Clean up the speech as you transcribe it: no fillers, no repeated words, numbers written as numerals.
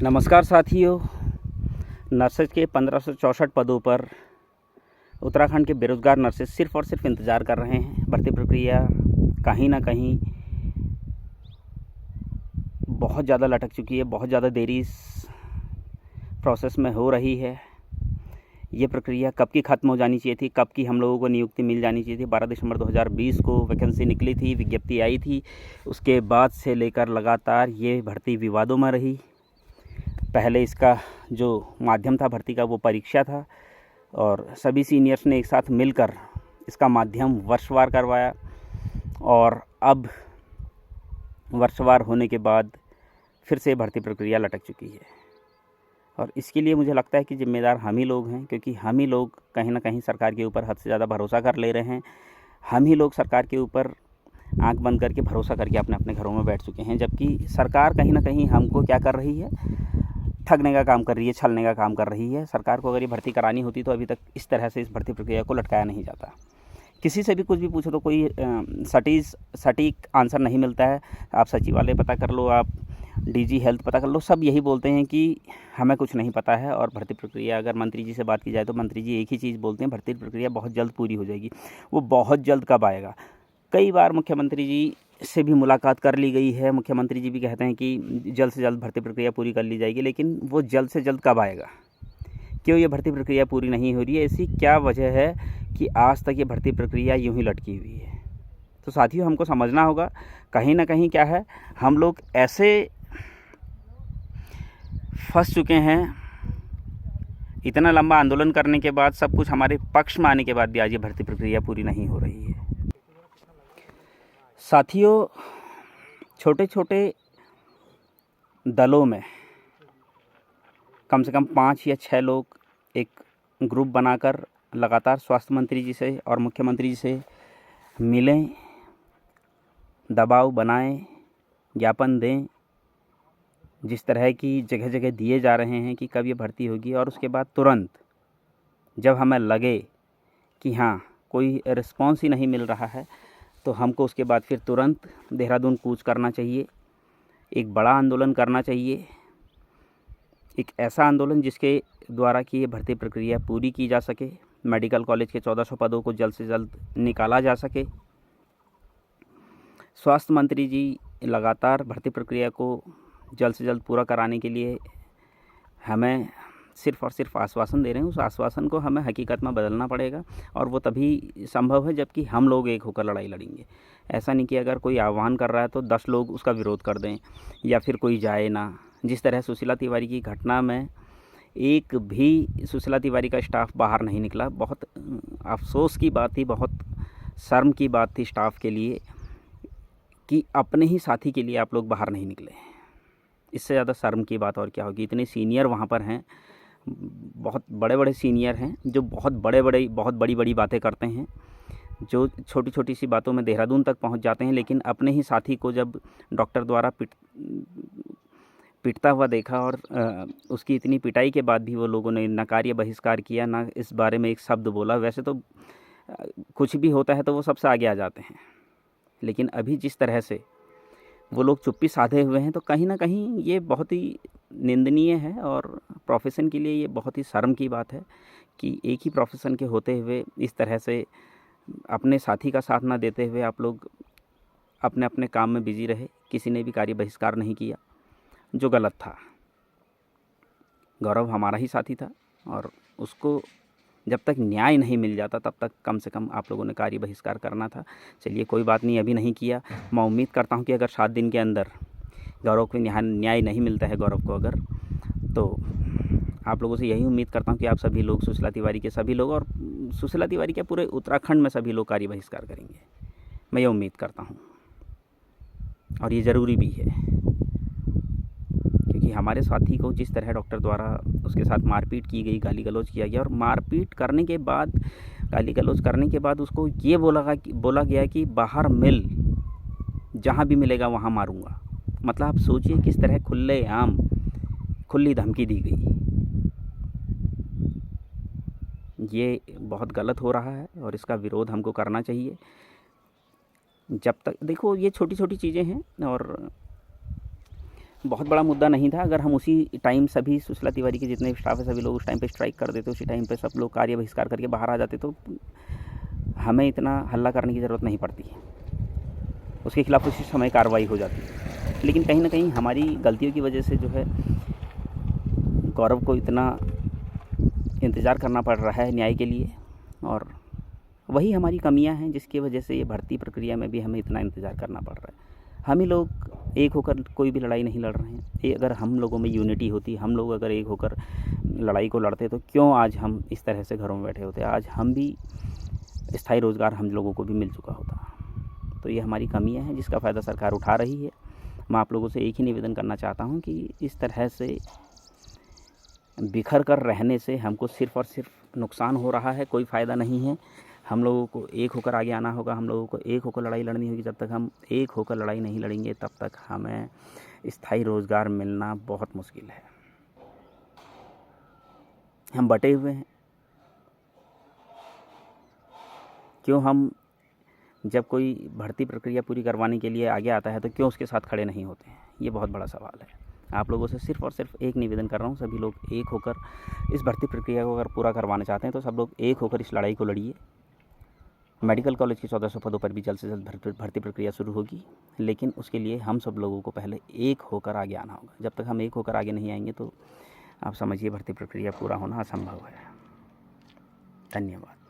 नमस्कार साथियों। नर्सेज के 1564 पदों पर उत्तराखंड के बेरोज़गार नर्सेज सिर्फ़ और सिर्फ इंतज़ार कर रहे हैं। भर्ती प्रक्रिया कहीं ना कहीं बहुत ज़्यादा लटक चुकी है, बहुत ज़्यादा देरी इस प्रोसेस में हो रही है। ये प्रक्रिया कब की ख़त्म हो जानी चाहिए थी, कब की हम लोगों को नियुक्ति मिल जानी चाहिए थी। 12 दिसंबर 2020 को वैकेंसी निकली थी, विज्ञप्ति आई थी। उसके बाद से लेकर लगातार ये भर्ती विवादों में रही। पहले इसका जो माध्यम था भर्ती का वो परीक्षा था और सभी सीनियर्स ने एक साथ मिलकर इसका माध्यम वर्षवार करवाया और अब वर्षवार होने के बाद फिर से भर्ती प्रक्रिया लटक चुकी है। और इसके लिए मुझे लगता है कि जिम्मेदार हम ही लोग हैं, क्योंकि हम ही लोग कहीं ना कहीं सरकार के ऊपर हद से ज़्यादा भरोसा कर ले रहे हैं। हम ही लोग सरकार के ऊपर आंख बंद करके भरोसा करके अपने अपने घरों में बैठ चुके हैं, जबकि सरकार कहीं ना कहीं हमको क्या कर रही है, ठगने का काम कर रही है, छलने का काम कर रही है। सरकार को अगर ये भर्ती करानी होती तो अभी तक इस तरह से इस भर्ती प्रक्रिया को लटकाया नहीं जाता। किसी से भी कुछ भी पूछो तो कोई सटीक आंसर नहीं मिलता है। आप सचिवालय पता कर लो, आप डीजी हेल्थ पता कर लो, सब यही बोलते हैं कि हमें कुछ नहीं पता है। और भर्ती प्रक्रिया अगर मंत्री जी से बात की जाए तो मंत्री जी एक ही चीज़ बोलते हैं, भर्ती प्रक्रिया बहुत जल्द पूरी हो जाएगी। वो बहुत जल्द कब आएगा? कई बार मुख्यमंत्री जी से भी मुलाकात कर ली गई है। मुख्यमंत्री जी भी कहते हैं कि जल्द से जल्द भर्ती प्रक्रिया पूरी कर ली जाएगी, लेकिन वो जल्द से जल्द कब आएगा? क्यों ये भर्ती प्रक्रिया पूरी नहीं हो रही है? ऐसी क्या वजह है कि आज तक ये भर्ती प्रक्रिया यूं ही लटकी हुई है? तो साथियों, हमको समझना होगा कहीं ना कहीं क्या है, हम लोग ऐसे फंस चुके हैं। इतना लंबा आंदोलन करने के बाद, सब कुछ हमारे पक्ष में आने के बाद भी आज ये भर्ती प्रक्रिया पूरी नहीं हो रही है। साथियों, छोटे छोटे दलों में कम से कम 5 या 6 लोग एक ग्रुप बनाकर लगातार स्वास्थ्य मंत्री जी से और मुख्यमंत्री जी से मिलें, दबाव बनाएं, ज्ञापन दें, जिस तरह की जगह जगह दिए जा रहे हैं कि कब ये भर्ती होगी। और उसके बाद तुरंत जब हमें लगे कि हाँ कोई रिस्पॉन्स ही नहीं मिल रहा है, तो हमको उसके बाद फिर तुरंत देहरादून कूच करना चाहिए, एक बड़ा आंदोलन करना चाहिए, एक ऐसा आंदोलन जिसके द्वारा कि ये भर्ती प्रक्रिया पूरी की जा सके, मेडिकल कॉलेज के 1400 पदों को जल्द से जल्द निकाला जा सके। स्वास्थ्य मंत्री जी लगातार भर्ती प्रक्रिया को जल्द से जल्द पूरा कराने के लिए हमें सिर्फ़ और सिर्फ आश्वासन दे रहे हैं। उस आश्वासन को हमें हकीकत में बदलना पड़ेगा, और वो तभी संभव है जबकि हम लोग एक होकर लड़ाई लड़ेंगे। ऐसा नहीं कि अगर कोई आह्वान कर रहा है तो 10 लोग उसका विरोध कर दें या फिर कोई जाए ना। जिस तरह सुशीला तिवारी की घटना में एक भी सुशीला तिवारी का स्टाफ बाहर नहीं निकला, बहुत अफसोस की बात थी, बहुत शर्म की बात थी स्टाफ के लिए कि अपने ही साथी के लिए आप लोग बाहर नहीं निकले। इससे ज़्यादा शर्म की बात और क्या होगी? इतने सीनियर वहाँ पर हैं, बहुत बड़े बड़े सीनियर हैं जो बहुत बड़ी बड़ी बातें करते हैं, जो छोटी छोटी सी बातों में देहरादून तक पहुँच जाते हैं। लेकिन अपने ही साथी को जब डॉक्टर द्वारा पिटता हुआ देखा और उसकी इतनी पिटाई के बाद भी वो लोगों ने ना कार्य बहिष्कार किया, ना इस बारे में एक शब्द बोला। वैसे तो कुछ भी होता है तो वो सबसे आगे आ जाते हैं, लेकिन अभी जिस तरह से वो लोग चुप्पी साधे हुए हैं, तो कहीं ना कहीं ये बहुत ही निंदनीय है और प्रोफेशन के लिए ये बहुत ही शर्म की बात है कि एक ही प्रोफेशन के होते हुए इस तरह से अपने साथी का साथ ना देते हुए आप लोग अपने अपने काम में बिजी रहे। किसी ने भी कार्य बहिष्कार नहीं किया, जो गलत था। गौरव हमारा ही साथी था और उसको जब तक न्याय नहीं मिल जाता तब तक कम से कम आप लोगों ने कार्य बहिष्कार करना था। चलिए कोई बात नहीं, अभी नहीं किया। मैं उम्मीद करता हूं कि अगर 7 दिन के अंदर गौरव को न्याय नहीं मिलता है, गौरव को अगर, तो आप लोगों से यही उम्मीद करता हूं कि आप सभी लोग, सुशीला तिवारी के सभी लोग और सुशीला तिवारी के पूरे उत्तराखंड में सभी लोग कार्य बहिष्कार करेंगे। मैं ये उम्मीद करता हूँ और ये ज़रूरी भी है, क्योंकि हमारे साथी को जिस तरह डॉक्टर द्वारा उसके साथ मारपीट की गई, गाली गलौज किया गया, और मारपीट करने के बाद, गाली गलौज करने के बाद उसको ये बोला गया कि बाहर मिल, जहाँ भी मिलेगा वहाँ मारूंगा। मतलब आप सोचिए किस तरह खुलेआम खुली धमकी दी गई। ये बहुत गलत हो रहा है और इसका विरोध हमको करना चाहिए। जब तक देखो ये छोटी छोटी चीज़ें हैं और बहुत बड़ा मुद्दा नहीं था। अगर हम उसी टाइम सभी सुशीला तिवारी के जितने स्टाफ है सभी लोग उस टाइम पे स्ट्राइक कर देते, उसी टाइम पे सब लोग कार्य बहिष्कार करके बाहर आ जाते, तो हमें इतना हल्ला करने की ज़रूरत नहीं पड़ती है। उसके खिलाफ उसी समय कार्रवाई हो जाती है। लेकिन कहीं ना कहीं हमारी गलतियों की वजह से जो है गौरव को इतना इंतज़ार करना पड़ रहा है न्याय के लिए, और वही हमारी कमियां हैं जिसकी वजह से ये भर्ती प्रक्रिया में भी हमें इतना इंतज़ार करना पड़ रहा है। हम ही लोग एक होकर कोई भी लड़ाई नहीं लड़ रहे हैं। ये अगर हम लोगों में यूनिटी होती, हम लोग अगर एक होकर लड़ाई को लड़ते, तो क्यों आज हम इस तरह से घरों में बैठे होते। आज हम भी स्थायी रोज़गार हम लोगों को भी मिल चुका होता। तो ये हमारी कमियां हैं जिसका फ़ायदा सरकार उठा रही है। मैं आप लोगों से एक ही निवेदन करना चाहता हूँ कि इस तरह से बिखर कर रहने से हमको सिर्फ़ और सिर्फ नुकसान हो रहा है, कोई फ़ायदा नहीं है। हम लोगों को एक होकर आगे आना होगा, हम लोगों को एक होकर लड़ाई लड़नी होगी। जब तक हम एक होकर लड़ाई नहीं लड़ेंगे तब तक हमें स्थायी रोज़गार मिलना बहुत मुश्किल है। हम बटे हुए हैं। क्यों हम जब कोई भर्ती प्रक्रिया पूरी करवाने के लिए आगे आता है तो क्यों उसके साथ खड़े नहीं होते हैं, ये बहुत बड़ा सवाल है। आप लोगों से सिर्फ़ और सिर्फ एक निवेदन कर रहा हूँ, सभी लोग एक होकर इस भर्ती प्रक्रिया को अगर पूरा करवाना चाहते हैं तो सब लोग एक होकर इस लड़ाई को लड़िए। मेडिकल कॉलेज के 1400 पदों पर भी जल्द से जल्द भर्ती प्रक्रिया शुरू होगी, लेकिन उसके लिए हम सब लोगों को पहले एक होकर आगे आना होगा। जब तक हम एक होकर आगे नहीं आएंगे तो आप समझिए भर्ती प्रक्रिया पूरा होना असंभव है। धन्यवाद।